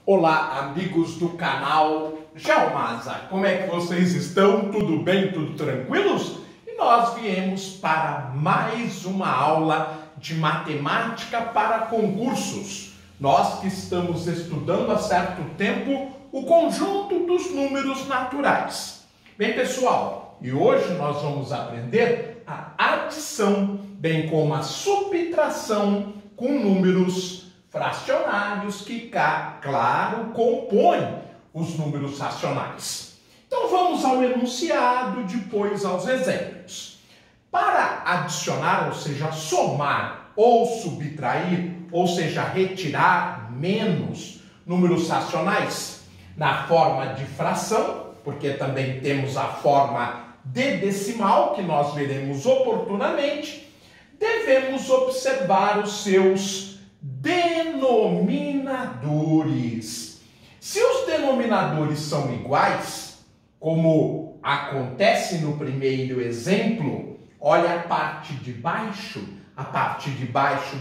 Olá, amigos do canal Geomasa, como é que vocês estão? Tudo bem? Tudo tranquilos? E nós viemos para mais uma aula de matemática para concursos. Nós que estamos estudando há certo tempo o conjunto dos números naturais. Bem, pessoal, e hoje nós vamos aprender a adição, bem como a subtração com números fracionários que, claro, compõem os números racionais. Então vamos ao enunciado, depois aos exemplos. Para adicionar, ou seja, somar ou subtrair, ou seja, retirar menos números racionais na forma de fração, porque também temos a forma de decimal, que nós veremos oportunamente, devemos observar os seus denominadores. Se os denominadores são iguais, como acontece no primeiro exemplo, olha a parte de baixo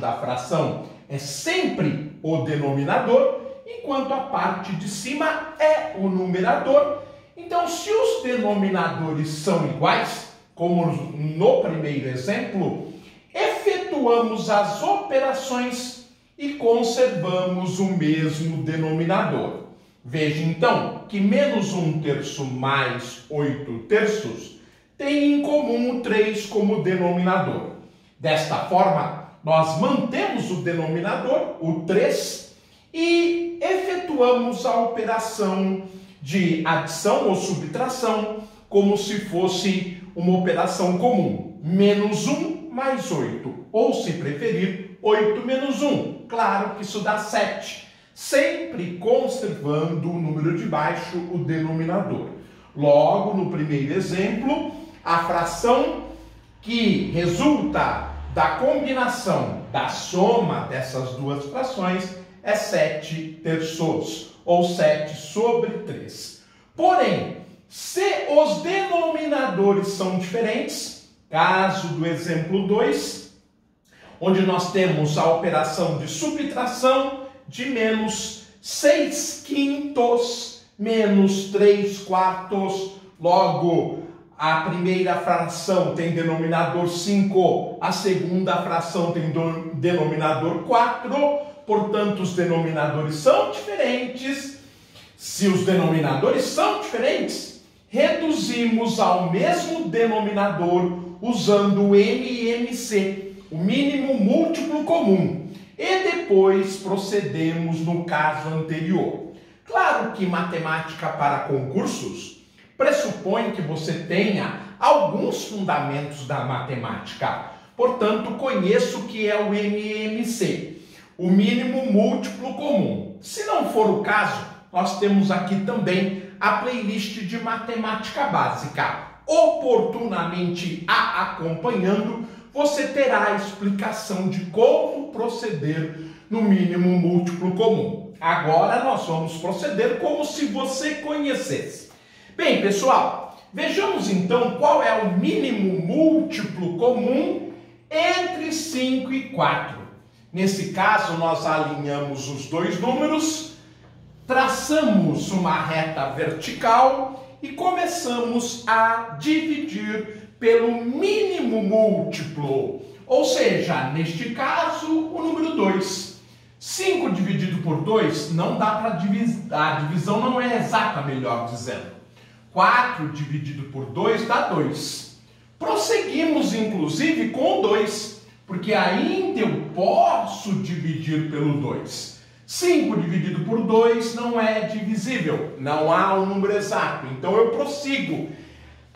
da fração é sempre o denominador, enquanto a parte de cima é o numerador. Então, se os denominadores são iguais, como no primeiro exemplo, efetuamos as operações e conservamos o mesmo denominador. Veja então que menos 1/3 mais 8/3 tem em comum o 3 como denominador. Desta forma, nós mantemos o denominador, o 3, e efetuamos a operação de adição ou subtração como se fosse uma operação comum. Menos 1 mais 8, ou se preferir, 8 menos 1. Claro que isso dá 7, sempre conservando o número de baixo, o denominador. Logo, no primeiro exemplo, a fração que resulta da combinação, da soma dessas duas frações é 7/3, ou 7/3. Porém, se os denominadores são diferentes, caso do exemplo 2, onde nós temos a operação de subtração de menos 6/5 menos 3/4, logo a primeira fração tem denominador 5, a segunda fração tem denominador 4, portanto os denominadores são diferentes. Se os denominadores são diferentes, reduzimos ao mesmo denominador usando o MMC, o mínimo múltiplo comum, e depois procedemos no caso anterior. Claro que matemática para concursos pressupõe que você tenha alguns fundamentos da matemática, portanto conheça o que é o MMC, o mínimo múltiplo comum. Se não for o caso, nós temos aqui também a playlist de matemática básica. Oportunamente a acompanhando, você terá a explicação de como proceder no mínimo múltiplo comum. Agora nós vamos proceder como se você conhecesse. Bem, pessoal, vejamos então qual é o mínimo múltiplo comum entre 5 e 4. Nesse caso, nós alinhamos os dois números, traçamos uma reta vertical e começamos a dividir pelo mínimo múltiplo, ou seja, neste caso, o número 2. 5 dividido por 2 não dá para dividir, a divisão não é exata, melhor dizendo. 4 dividido por 2 dá 2. Prosseguimos, inclusive, com o 2, porque ainda eu posso dividir pelo 2. 5 dividido por 2 não é divisível, não há um número exato, então eu prossigo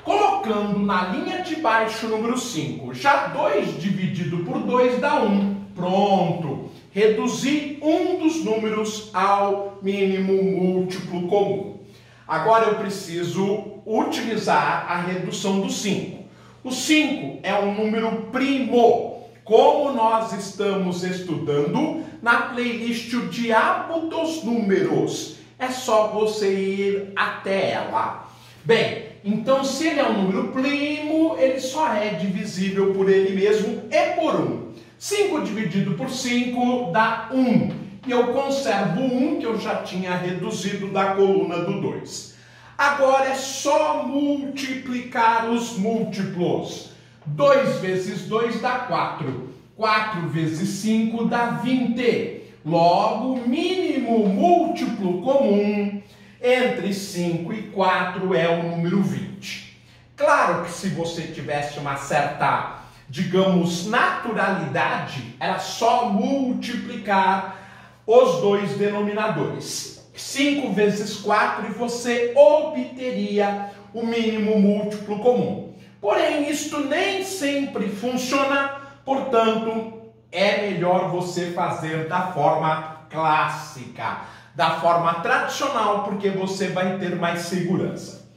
colocando na linha de baixo o número 5. Já 2 dividido por 2 dá 1. Pronto, reduzi um dos números ao mínimo múltiplo comum. Agora eu preciso utilizar a redução do 5. O 5 é um número primo. Como nós estamos estudando na playlist O Diabo dos Números, é só você ir até ela. Bem, então se ele é um número primo, ele só é divisível por ele mesmo e por 1. 5 dividido por 5 dá 1. e eu conservo 1 que eu já tinha reduzido da coluna do 2. Agora é só multiplicar os múltiplos. 2 vezes 2 dá 4. 4 vezes 5 dá 20. Logo, o mínimo múltiplo comum entre 5 e 4 é o número 20. Claro que se você tivesse uma certa, digamos, naturalidade, era só multiplicar os dois denominadores. 5 vezes 4 e você obteria o mínimo múltiplo comum. Porém, isto nem sempre funciona, portanto, é melhor você fazer da forma clássica, da forma tradicional, porque você vai ter mais segurança.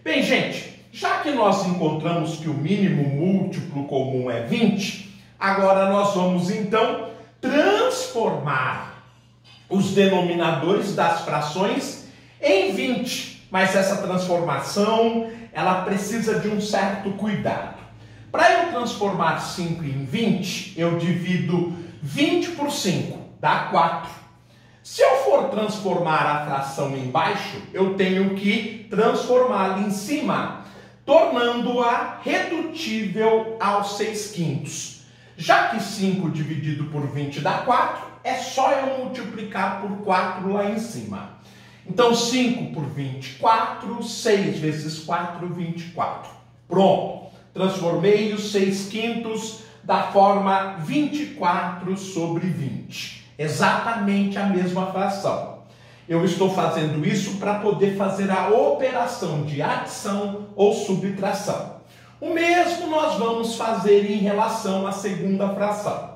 Bem, gente, já que nós encontramos que o mínimo múltiplo comum é 20, agora nós vamos então transformar os denominadores das frações em 20. Mas essa transformação, ela precisa de um certo cuidado. Para eu transformar 5 em 20, eu divido 20 por 5, dá 4. Se eu for transformar a fração embaixo, eu tenho que transformá-la em cima, tornando-a redutível aos 6/5. Já que 5 dividido por 20 dá 4, é só eu multiplicar por 4 lá em cima. Então, 5 por 24, 6 vezes 4, 24. Pronto. Transformei os 6/5 da forma 24 sobre 20. Exatamente a mesma fração. Eu estou fazendo isso para poder fazer a operação de adição ou subtração. O mesmo nós vamos fazer em relação à segunda fração.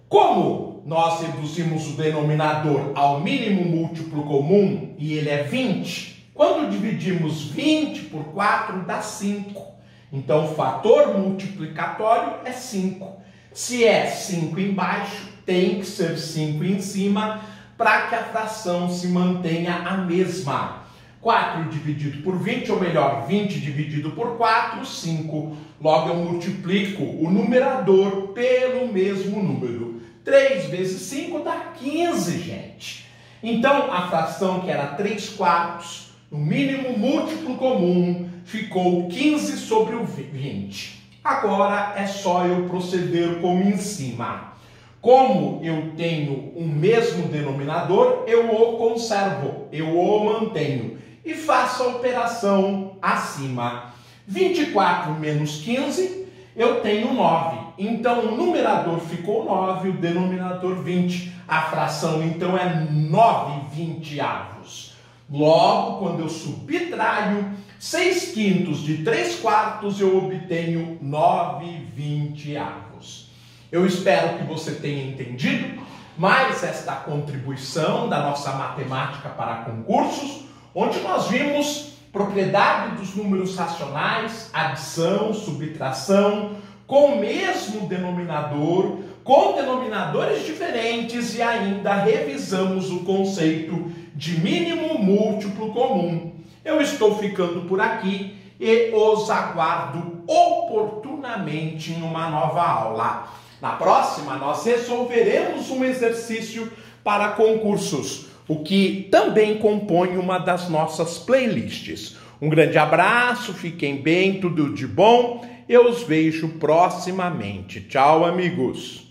Como nós reduzimos o denominador ao mínimo múltiplo comum e ele é 20, quando dividimos 20 por 4 dá 5. Então o fator multiplicatório é 5. Se é 5 embaixo, tem que ser 5 em cima para que a fração se mantenha a mesma. 4 dividido por 20, ou melhor, 20 dividido por 4, 5. Logo eu multiplico o numerador pelo mesmo número. 3 vezes 5 dá 15, gente. Então a fração que era 3/4, no mínimo múltiplo comum, ficou 15 sobre o 20. Agora é só eu proceder como em cima. Como eu tenho um mesmo denominador, eu o conservo, eu o mantenho e faço a operação acima. 24 menos 15, eu tenho 9. Então o numerador ficou 9, o denominador 20. A fração então é 9/20. Logo, quando eu subtraio 6/5 de 3/4, eu obtenho 9/20. Eu espero que você tenha entendido mais esta contribuição da nossa matemática para concursos, onde nós vimos propriedade dos números racionais, adição, subtração, com o mesmo denominador, com denominadores diferentes e ainda revisamos o conceito de mínimo múltiplo comum. Eu estou ficando por aqui e os aguardo oportunamente em uma nova aula. Na próxima, nós resolveremos um exercício para concursos, o que também compõe uma das nossas playlists. Um grande abraço, fiquem bem, tudo de bom. Eu os vejo proximamente. Tchau, amigos!